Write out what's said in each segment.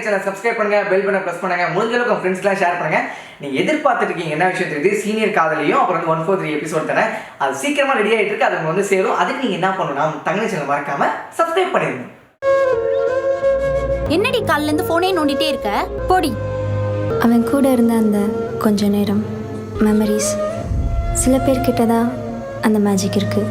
சேனலை சப்ஸ்கிரைப் பண்ணுங்க, பெல் பட்டனை பிரஸ் பண்ணுங்க, முடிஞ்ச அளவுக்கு உங்க ஃப்ரெண்ட்ஸ்லாம் ஷேர் பண்ணுங்க. நீங்க எதிர்பார்த்துட்டு இருக்கீங்க என்ன விஷயம் தெரியுது, சீனியர் காதலியும் அப்புறம் 143 எபிசோட் தானே, அது சீக்கிரமா ரெடி ஆயிட்டு இருக்கு. அது உங்களுக்கு சேரும். அதுக்கு நீங்க என்ன பண்ணணும்னா தங்கச்சி சேனல் மறக்காம சப்ஸ்கிரைப் பண்ணிருங்க. என்னடி காலைல இருந்து போனே நோண்டிட்டே இருக்க? போடி. அவன் கூட இருந்த அந்த கொஞ்ச நேரம் மெமரிஸ், சில பேர்கிட்ட தான் அந்த மேஜிக் இருக்கு.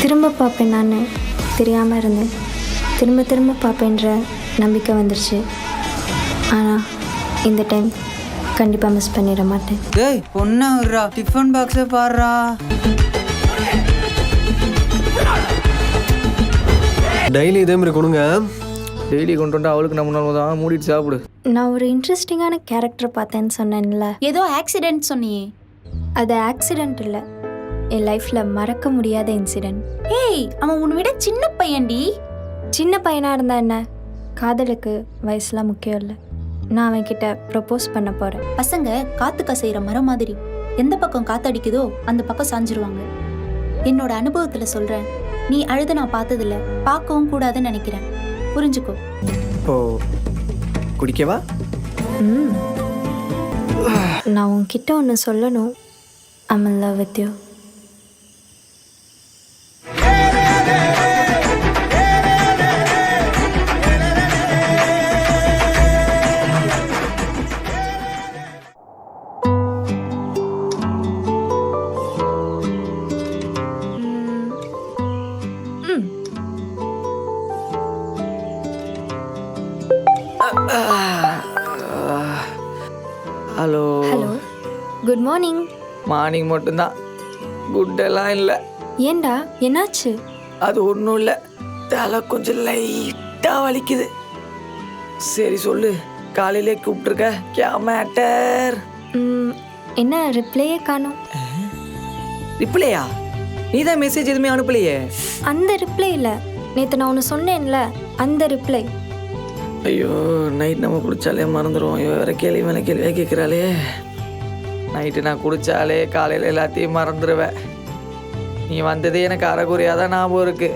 திரும்ப பார்ப்பேன், நான் தெரியாமல் இருந்தேன். திரும்ப திரும்ப பார்ப்பேன்ற நம்பிக்கை வந்துருச்சு. ஆனால் இந்த டைம் கண்டிப்பாக மிஸ் பண்ணிட மாட்டேன். டேய் பொண்ணா விட்றா, டிஃபன் பாக்ஸை பாடுறா. டெய்லி இதே மாதிரி கொடுங்க. டெய்லி கொண்டு வந்து அவளுக்கு நம்ம தான் மூடிட்டு சாப்பிடு. நான் ஒரு இன்ட்ரெஸ்டிங்கான கேரக்டர் பார்த்தேன்னு சொன்னேன்ல, ஏதோ ஆக்சிடென்ட் சொன்னியே. அது ஆக்சிடெண்ட் இல்லை, என் லைஃப்பில் மறக்க முடியாத இன்சிடெண்ட். ஏய், அவன் உன்னை விட சின்ன பையன்டி. சின்ன பையனாக இருந்தா என்ன, காதலுக்கு வயசுலாம் முக்கியம் இல்லை. நான் அவன்கிட்ட ப்ரப்போஸ் பண்ண போகிறேன். பசங்க காத்து கசைகிற மரம் மாதிரி, எந்த பக்கம் காத்தடிக்குதோ அந்த பக்கம் சாஞ்சிருவாங்க. என்னோட அனுபவத்தில் சொல்கிறேன், நீ அழுத நான் பார்த்ததில்ல, பார்க்கவும் கூடாதுன்னு நினைக்கிறேன். புரிஞ்சுக்கோ. ஓ குடிக்கவா? நான் உன்கிட்ட ஒன்று சொல்லணும். I'm in love with you. Hello hello, good morning. Morning மட்டும்தான், குட் எல்லாம் இல்லை. ஏண்டா, என்னாச்சு? அது ஒன்றும் இல்லை, தலை கொஞ்சம் லைட்டாக வலிக்குது. சரி சொல்லு, காலையிலே கூப்பிட்டுருக்க, கே மேட்டர்? என்ன ரிப்ளையே காணோம்? ரிப்ளையா? நீ தான் மெசேஜ் எதுவுமே அனுப்பலையே. அந்த ரிப்ளை இல்லை, நேற்று நான் ஒன்று சொன்னேன்ல, அந்த ரிப்ளை. ஐயோ, நைட் நம்ம குடித்தாலே மறந்துடுவோம். வேறு கேள்வி மேலே கேள்வியாக கேட்குறாளே. நைட்டு நான் குடித்தாலே காலையில் எல்லாத்தையும் மறந்துடுவேன். நீ வந்ததே எனக்கு அரைகுறையாக தான் ஞாபகம் இருக்கு.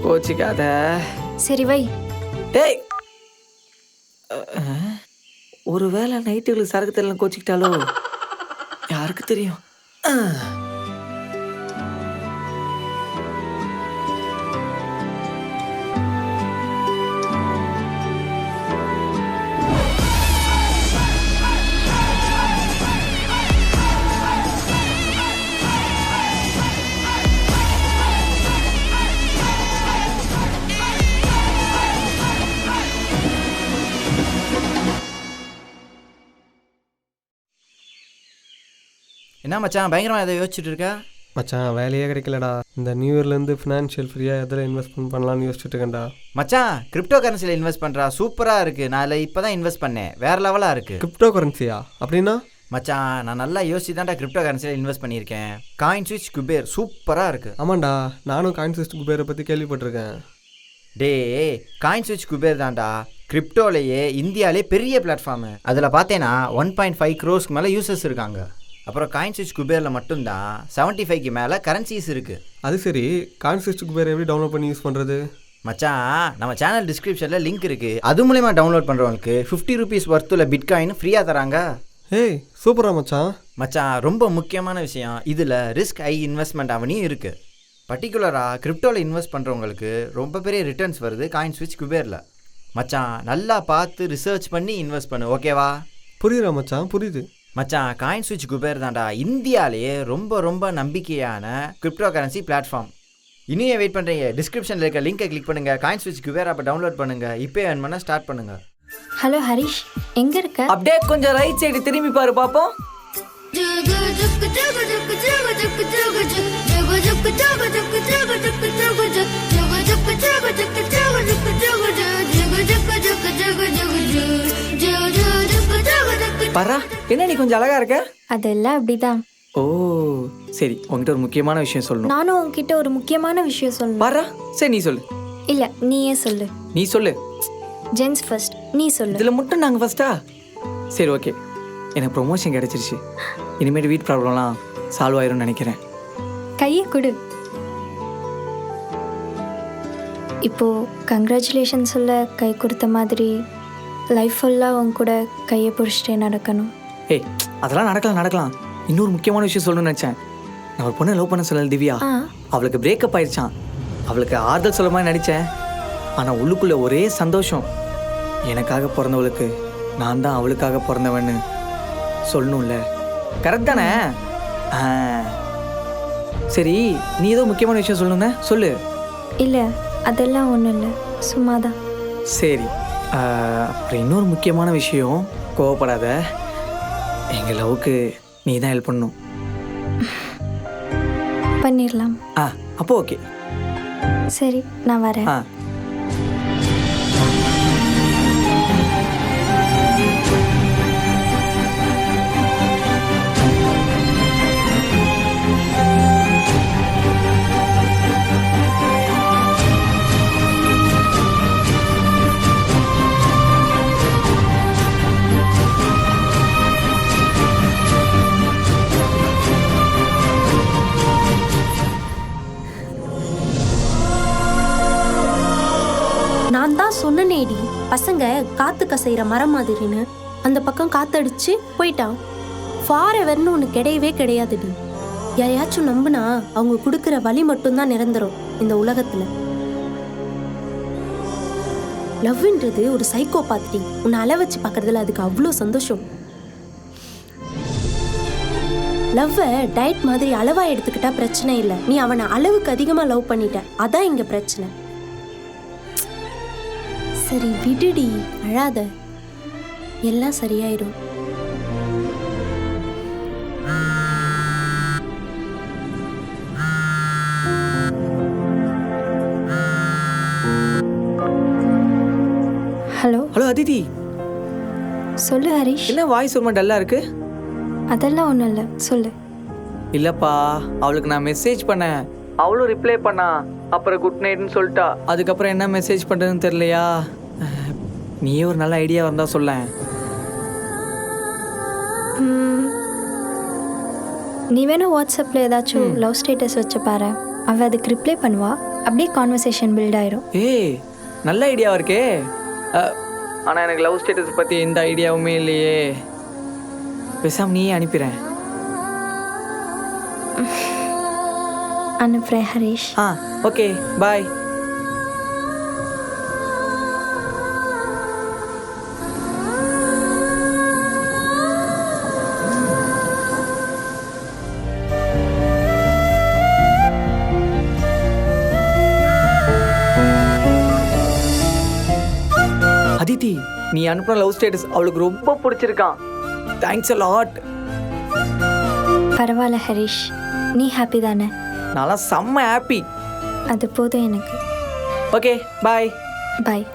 கோச்சிக்காத. சரி வை. டேய், ஒரு வேளை நைட்டுகளுக்கு சரக்கு தெரியல கோச்சிக்கிட்டாலோ யாருக்கு தெரியும்? என்ன மச்சான் பயங்கரமாக எதை யோசிச்சுட்டு இருக்கா? மச்சான் வேலையே கிடைக்கலடா. இந்த நியூ இயர்லேருந்து ஃபினான்ஷியல் ஃப்ரீயாக எதில் இன்வெஸ்ட்மெண்ட் பண்ணலான்னு யோசிச்சுட்டு இருக்கேன்டா. மச்சான் கிரிப்டோ கரன்சியில் இன்வெஸ்ட் பண்ணுறா, சூப்பராக இருக்குது. நான் அதில் இப்போ தான் இன்வெஸ்ட் பண்ணேன், வேறு லெவலாக இருக்குது. கிரிப்டோ கரன்சியா? அப்படின்னா? மச்சான் நான் நல்லா யோசிச்சு தான்டா கிரிப்டோ கரன்சியில் இன்வெஸ்ட் பண்ணியிருக்கேன். காயின் ஸ்விட்ச் குபேர் சூப்பராக இருக்குது. ஆமாண்டா, நானும் காயின் ஸ்விட்ச் குபேரை பற்றி கேள்விப்பட்டிருக்கேன். டே, காயின் ஸ்விட்ச் குபேர் தான்டா கிரிப்டோலேயே இந்தியாவிலே பெரிய பிளாட்ஃபார்மு. அதில் பார்த்தேன்னா 1.5 crores மேலே யூசர்ஸ் இருக்காங்க. அப்புறம் காயின் ஸ்விட்ச் குபேரில் மட்டும்தான் 75க்கு மேலே கரன்சிஸ் இருக்குது. அது சரி, காயின் ஸ்விட்ச் குபேர் எப்படி டவுன்லோட் பண்ணி யூஸ் பண்ணுறது? மச்சான் நம்ம சேனல் டிஸ்கிரிப்ஷனில் லிங்க் இருக்குது, அது மூலயமா டவுன்லோட் பண்ணுறவங்களுக்கு 50 rupees ஒர்த்தில் பிட்காயின் ஃப்ரீயாக தராங்க. ஏய் சூப்பரா மச்சான். மச்சான் ரொம்ப முக்கியமான விஷயம், இதில் ரிஸ்க் ஹை இன்வெஸ்ட்மெண்ட் அவனையும் இருக்குது. பர்டிகுலராக கிரிப்டோவில் இன்வெஸ்ட் பண்ணுறவங்களுக்கு ரொம்ப பெரிய ரிட்டர்ன்ஸ் வருது காயின் ஸ்விட்ச் குபேரில். மச்சான் நல்லா பார்த்து ரிசர்ச் பண்ணி இன்வெஸ்ட் பண்ணு, ஓகேவா? புரியுதா மச்சான்? புரியுது மச்சான். காயின் ஸ்விட்ச் குபேர் தான்டா இந்தியாவிலேயே ரொம்ப ரொம்ப நம்பிக்கையான கிரிப்டோ கரன்சி பிளாட்ஃபார்ம். இனியே வெயிட் பண்ணுறீங்க? டிஸ்கிரிப்ஷனில் இருக்க லிங்கை கிளிக் பண்ணுங்கள், காயின் ஸ்விட்ச் குபேர் அப்போ டவுன்லோட் பண்ணுங்கள், இப்போ ஏர்ன் பண்ண ஸ்டார்ட் பண்ணுங்கள். ஹலோ ஹரிஷ், எங்கே இருக்க? அப்படியே கொஞ்சம் ரைட் சைடு திரும்பி பாரு பார்ப்போம். பரா, என்ன நீ கொஞ்சம் அழகா இருக்க? அதெல்லாம் அப்படிதான். ஓ சரி, உங்ககிட்ட ஒரு முக்கியமான விஷயம் சொல்லணும். நானும் உன்கிட்ட ஒரு முக்கியமான விஷயம் சொல்லணும். பரா, சரி நீ சொல்லு. இல்லை, நீயே சொல்லு. நீ சொல்லு. ஜென்ஸ் ஃபர்ஸ்ட், நீ சொல்லு. இதில் மட்டும் நாங்கள் ஃபர்ஸ்டா? சரி ஓகே, எனக்கு ப்ரொமோஷன் கிடச்சிருச்சு. இனிமேல் வீட் ப்ராப்ளம்லாம் சால்வ் ஆயிரும்னு நினைக்கிறேன். கையை கொடு. இப்போ கங்க்ராச்சுலேஷன் சொல்ல கை கொடுத்த மாதிரி லைஃப் ஃபுல்லாக உன் கூட கையை பிடிச்சிட்டே நடக்கணும். ஏய் அதெல்லாம் நடக்கலாம். இன்னொரு முக்கியமான விஷயம் சொல்லணும்னு நினச்சேன். நான் ஒரு பொண்ணை லவ் பண்ண சொல்லல திவ்யா. அவளுக்கு பிரேக்கப் ஆயிடுச்சான். அவளுக்கு ஆறுதல் சொல்ல மாதிரி நடித்தேன். ஆனால் உள்ளுக்குள்ளே ஒரே சந்தோஷம். எனக்காக பிறந்தவளுக்கு நான் தான் அவளுக்காக பிறந்தவன்னு சொல்லணும்ல. கரெக்ட் தானே? சரி, நீ ஏதோ முக்கியமான விஷயம் சொல்லணும்னே சொல்லு. இல்லை, அதெல்லாம் ஒன்றும் இல்லை, சும்மா தான். சரி, அப்புறம் இன்னொரு முக்கியமான விஷயம், கோவப்படாத. எங்கள் லவ்வுக்கு நீ தான் ஹெல்ப் பண்ணணும். பண்ணிடலாம். அப்போ ஓகே. சரி, நான் வரேன். நான் தான் சொன்னேடி, பசங்க காத்து கசைகிற மரம் மாதிரின்னு. அந்த பக்கம் காத்தடிச்சு போயிட்டான். ஃபாரெவர்னு ஒன்று கிடையவே கிடையாதுடி. யாரையாச்சும் நம்புனா அவங்க கொடுக்குற வழி மட்டும்தான் நிரந்தரம் இந்த உலகத்தில். லவ்ன்றது ஒரு சைக்கோ பாத்தி. உன்னை அள வச்சு பார்க்கறதுல அதுக்கு அவ்வளோ சந்தோஷம். லவ்வை டயட் மாதிரி அளவாக எடுத்துக்கிட்டா பிரச்சனை இல்லை. நீ அவனை அளவுக்கு அதிகமாக லவ் பண்ணிட்ட, அதான் இங்கே பிரச்சனை. சரி விடுடி, அழாத, எல்லாம் சரியாயிடும். ஹலோ அதிதி. சொல்லு ஹரிஷ். என்ன வாய்ஸ் ரொம்ப டல்லாக இருக்கு? அதெல்லாம் ஒன்றும் இல்லை, சொல்லு. இல்லைப்பா, அவளுக்கு நான் மெசேஜ் பண்ணேன், அவளும் ரிப்ளை பண்ணா. அப்புறம் குட் நைட்னு சொல்லிட்டா. அதுக்கப்புறம் என்ன மெசேஜ் பண்ணுறதுன்னு தெரியலையா? நீயே ஒரு நல்ல ஐடியா வந்தால் சொல்ல. நீ வேணா வாட்ஸ்அப்பில் ஏதாச்சும் லவ் ஸ்டேட்டஸ் வச்சு பாரு. அவள் அதுக்கு ரிப்ளை பண்ணுவா. அப்படியே கான்வர்சேஷன் பில்ட் ஆயிரும். ஏய், நல்ல ஐடியாவா இருக்கே. ஆனால் எனக்கு லவ் ஸ்டேட்டஸ் பற்றி எந்த ஐடியாவுமே இல்லையே. பேசாம நீயே அனுப்பிடுறேன். அனுப்புகிறேன் ஹரிஷ். ஓகே, பாய். அதிதி, நீ அனுப்புன லவ் ஸ்டேட்டஸ் அவளுக்கு ரொம்ப பிடிச்சிருக்கான். Thanks a lot. பரவாயில்ல ஹரிஷ், நீ ஹாப்பி தானே? நான்லாம் செம்ம ஹாப்பி. அது போதும் எனக்கு. ஓகே, பாய். பாய்.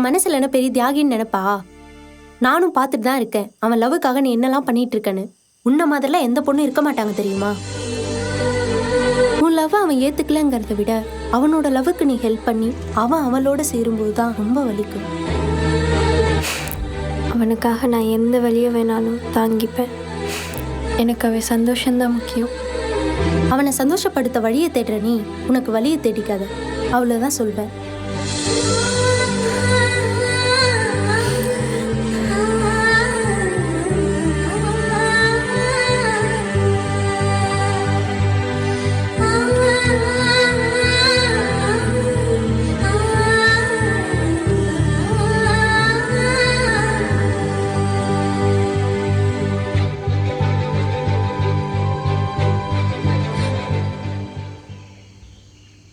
மனசுல என்ன பெரிய தியாகின்னு நினைப்பா? நானும் பார்த்துட்டு தான் இருக்கேன் அவன் லவ்வுக்காக நீ என்னெல்லாம் பண்ணிட்டு இருக்கேன்னு. உன்ன மாதிரிலாம் எந்த பொண்ணும் இருக்க மாட்டாங்க தெரியுமா? உன் லவ் லவ் அவன் ஏத்துக்கலங்கிறத விட அவனோட லவ்வுக்கு நீ ஹெல்ப் பண்ணி அவன் அவளோட சேரும்போது தான் ரொம்ப வலிக்கும். அவனுக்காக நான் எந்த வழியை வேணாலும் தாங்கிப்பேன். எனக்கு அவன் சந்தோஷம்தான் முக்கியம். அவனை சந்தோஷப்படுத்த வழியை தேடுற நீ உனக்கு வழியை தேடிக்காத, அவ்வளோதான் சொல்வேன்.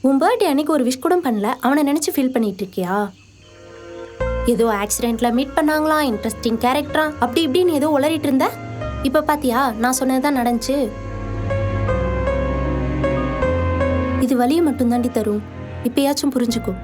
உன் பர்த்டே அன்னைக்கு ஒரு விஷ் கூட பண்ணல, அவனை நினச்சி ஃபீல் பண்ணிட்டு இருக்கியா? ஏதோ ஆக்சிடென்ட்டில் மீட் பண்ணாங்களாம், இன்ட்ரெஸ்டிங் கேரக்டரா, அப்படி இப்படின்னு ஏதோ உளறிட்டு இருந்த. இப்போ பாத்தியா நான் சொன்னது தான் நடந்துச்சு. இது வலியை மட்டும் தாண்டி தரும், இப்பயாச்சும் புரிஞ்சுக்கோ.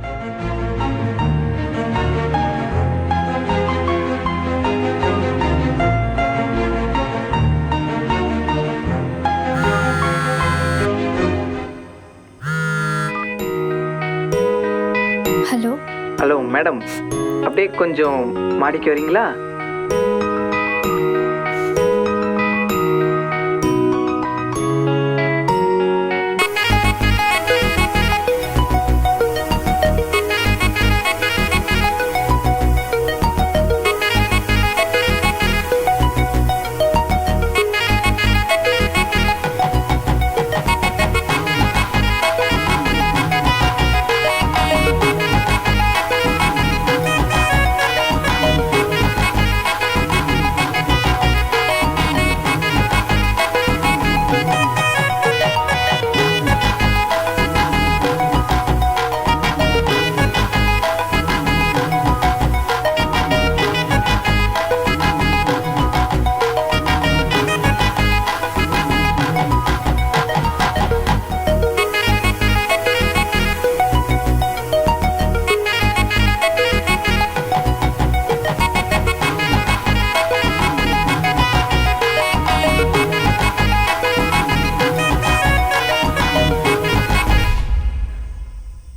ஹலோ ஹலோ மேடம், அப்படியே கொஞ்சம் மாடிக்கு வரீங்களா?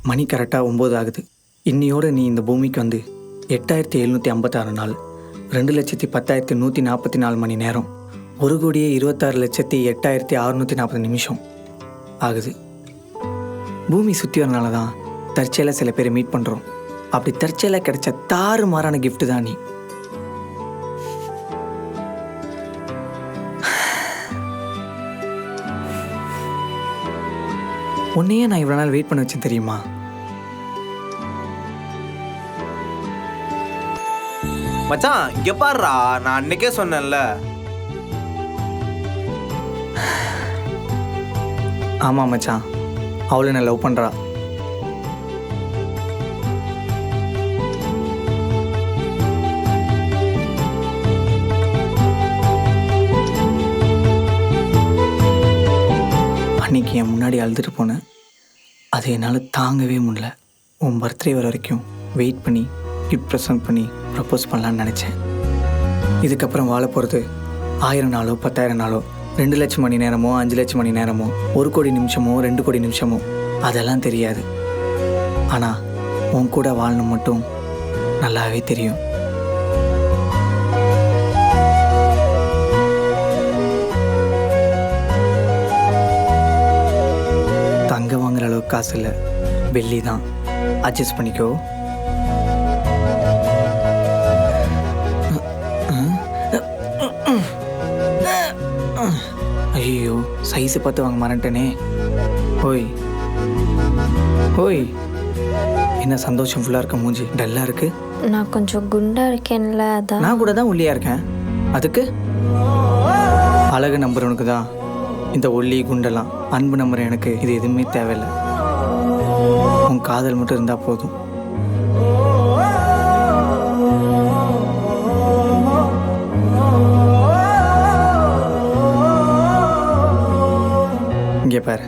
மணி கரெக்டாக 9 ஆகுது. இன்னையோடு நீ இந்த பூமிக்கு வந்து 8756 நாள், 2,10,144 மணி நேரம், 1,26,08,640 நிமிஷம் ஆகுது. பூமி சுற்றி வரனால தான் தற்செயலாக சில பேரை மீட் பண்ணுறோம். அப்படி தற்செயலாக கிடைச்ச தாறுமாறான கிஃப்ட் தான் நீ. உன்னையே நான் இவ்வளோ நாள் வெயிட் பண்ண வச்சேன் தெரியுமா? மச்சான் இங்க பாருடா, நான் அன்னைக்கே சொன்னேன்ல. ஆமாம் மச்சான், அவளை நான் லவ் பண்ணுறா. அன்னைக்கு என் முன்னாடி அழுதுட்டு போனேன். அது என்னால் தாங்கவே முடியல. உன் பர்த்டே வர வரைக்கும் வெயிட் பண்ணி கிஃப்ட் ப்ரெசென்ட் பண்ணி ப்ரப்போஸ் பண்ணலான்னு நினச்சேன். இதுக்கப்புறம் வாழ போகிறது 1000 நாளோ 10,000 நாளோ, 2 லட்சம் மணி நேரமோ 5 லட்சம் மணி நேரமோ, 1 கோடி நிமிஷமோ 2 கோடி நிமிஷமோ, அதெல்லாம் தெரியாது. ஆனால் உன் கூட வாழணும் மட்டும் நல்லாவே தெரியும். தங்க வாங்குற அளவுக்கு காசு இல்லை, வெள்ளி தான். அட்ஜஸ்ட் பண்ணிக்கோ. ஐயோ, சைஸை பார்த்து வாங்க மறந்துட்டேனே. ஓய் ஓய், என்ன சந்தோஷம் ஃபுல்லாக இருக்க மூஞ்சி டல்லாக இருக்கு? நான் கொஞ்சம் குண்டாக இருக்கேன்ல, அதான். நான் கூட தான் ஒல்லியாக இருக்கேன். அதுக்கு அழகு நம்புறவனுக்கு தான் இந்த ஒல்லி குண்டெல்லாம். அன்பு நம்புற எனக்கு இது எதுவுமே தேவையில்லை. உன் காதல் மட்டும் இருந்தால் போதும். இங்கே பாரு,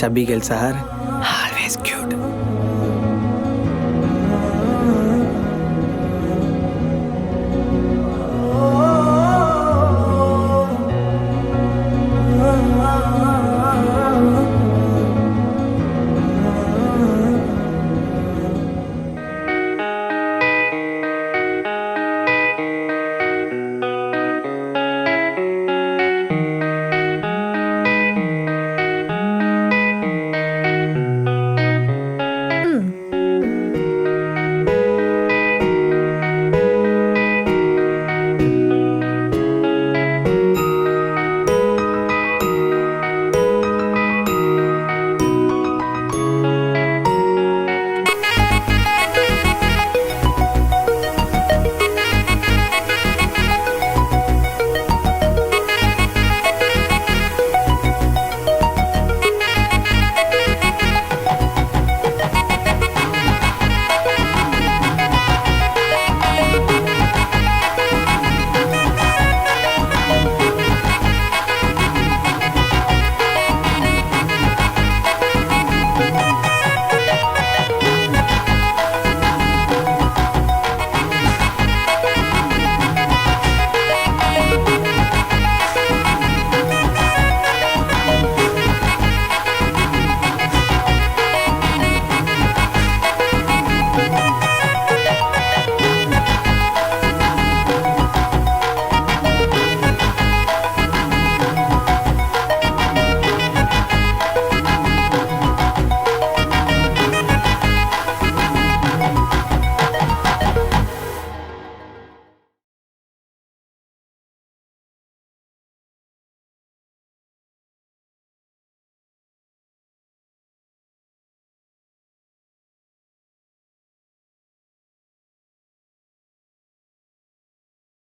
சபி கேர்ள் சார்